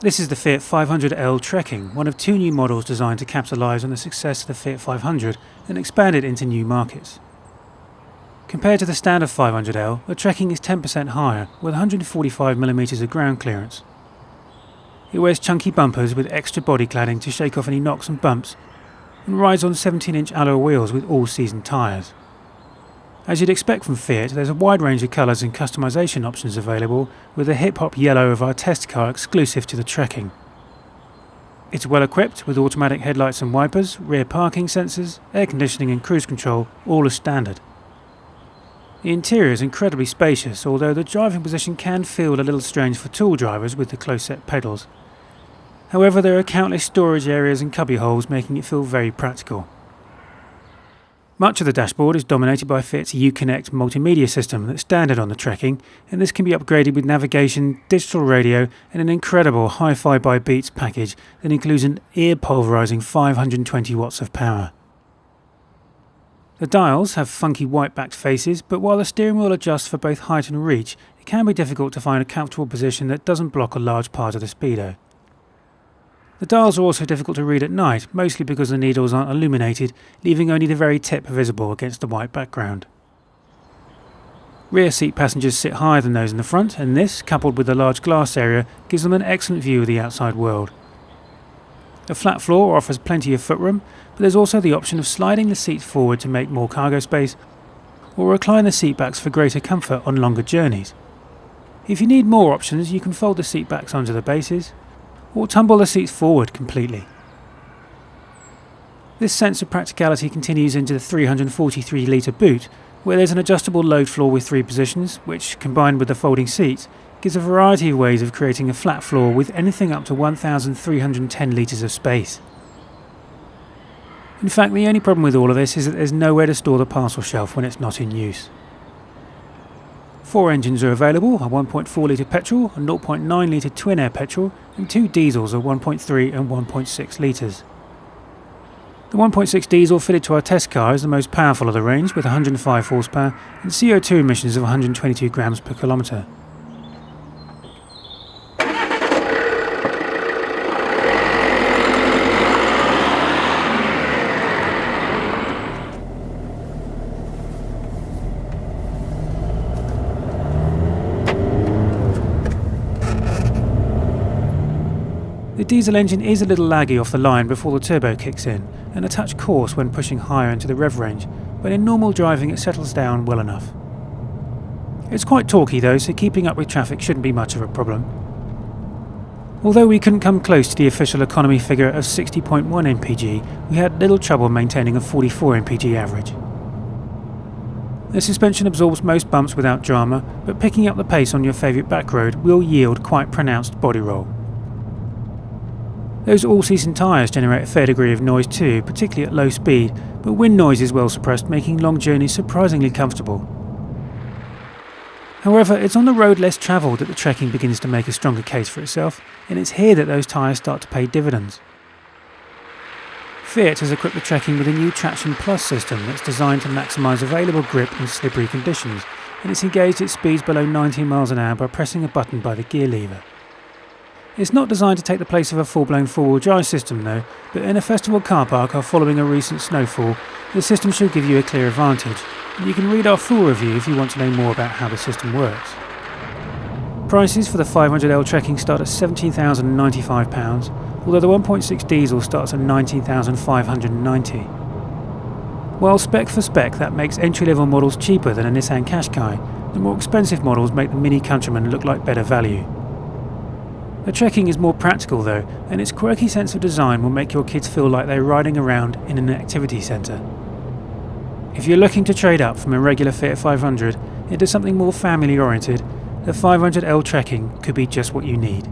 This is the Fiat 500L Trekking, one of two new models designed to capitalise on the success of the Fiat 500 and expand it into new markets. Compared to the standard 500L, the Trekking is 10% higher, with 145mm of ground clearance. It wears chunky bumpers with extra body cladding to shake off any knocks and bumps, and rides on 17-inch alloy wheels with all-season tyres. As you'd expect from Fiat, there's a wide range of colours and customisation options available, with the hip-hop yellow of our test car exclusive to the Trekking. It's well equipped with automatic headlights and wipers, rear parking sensors, air conditioning and cruise control, all as standard. The interior is incredibly spacious, although the driving position can feel a little strange for tool drivers with the close-set pedals. However, there are countless storage areas and cubby holes, making it feel very practical. Much of the dashboard is dominated by Fiat's Uconnect multimedia system that's standard on the Trekking, and this can be upgraded with navigation, digital radio and an incredible Hi-Fi by Beats package that includes an ear-pulverising 520 watts of power. The dials have funky white-backed faces, but while the steering wheel adjusts for both height and reach, it can be difficult to find a comfortable position that doesn't block a large part of the speedo. The dials are also difficult to read at night, mostly because the needles aren't illuminated, leaving only the very tip visible against the white background. Rear seat passengers sit higher than those in the front, and this, coupled with the large glass area, gives them an excellent view of the outside world. A flat floor offers plenty of footroom, but there's also the option of sliding the seats forward to make more cargo space, or recline the seat backs for greater comfort on longer journeys. If you need more options, you can fold the seat backs onto the bases, or tumble the seats forward completely. This sense of practicality continues into the 343-litre boot, where there's an adjustable load floor with 3 positions, which, combined with the folding seats, gives a variety of ways of creating a flat floor with anything up to 1,310 litres of space. In fact, the only problem with all of this is that there's nowhere to store the parcel shelf when it's not in use. 4 engines are available, a 1.4 litre petrol, a 0.9 litre twin-air petrol, and 2 diesels of 1.3 and 1.6 litres. The 1.6 diesel fitted to our test car is the most powerful of the range, with 105 horsepower and CO2 emissions of 122 grams per kilometre. The diesel engine is a little laggy off the line before the turbo kicks in, and a touch coarse when pushing higher into the rev range, but in normal driving it settles down well enough. It's quite torquey though, so keeping up with traffic shouldn't be much of a problem. Although we couldn't come close to the official economy figure of 60.1 mpg, we had little trouble maintaining a 44 mpg average. The suspension absorbs most bumps without drama, but picking up the pace on your favourite back road will yield quite pronounced body roll. Those all-season tyres generate a fair degree of noise too, particularly at low speed, but wind noise is well suppressed, making long journeys surprisingly comfortable. However, it's on the road less travelled that the Trekking begins to make a stronger case for itself, and it's here that those tyres start to pay dividends. Fiat has equipped the Trekking with a new Traction Plus system that's designed to maximise available grip in slippery conditions, and it's engaged at speeds below 19 miles an hour by pressing a button by the gear lever. It's not designed to take the place of a full-blown four-wheel drive system though, but in a festival car park or following a recent snowfall, the system should give you a clear advantage. You can read our full review if you want to know more about how the system works. Prices for the 500L Trekking start at £17,095, although the 1.6 diesel starts at £19,590. While spec for spec that makes entry-level models cheaper than a Nissan Qashqai, the more expensive models make the Mini Countryman look like better value. The Trekking is more practical though, and its quirky sense of design will make your kids feel like they're riding around in an activity centre. If you're looking to trade up from a regular Fiat 500 into something more family oriented, the 500L Trekking could be just what you need.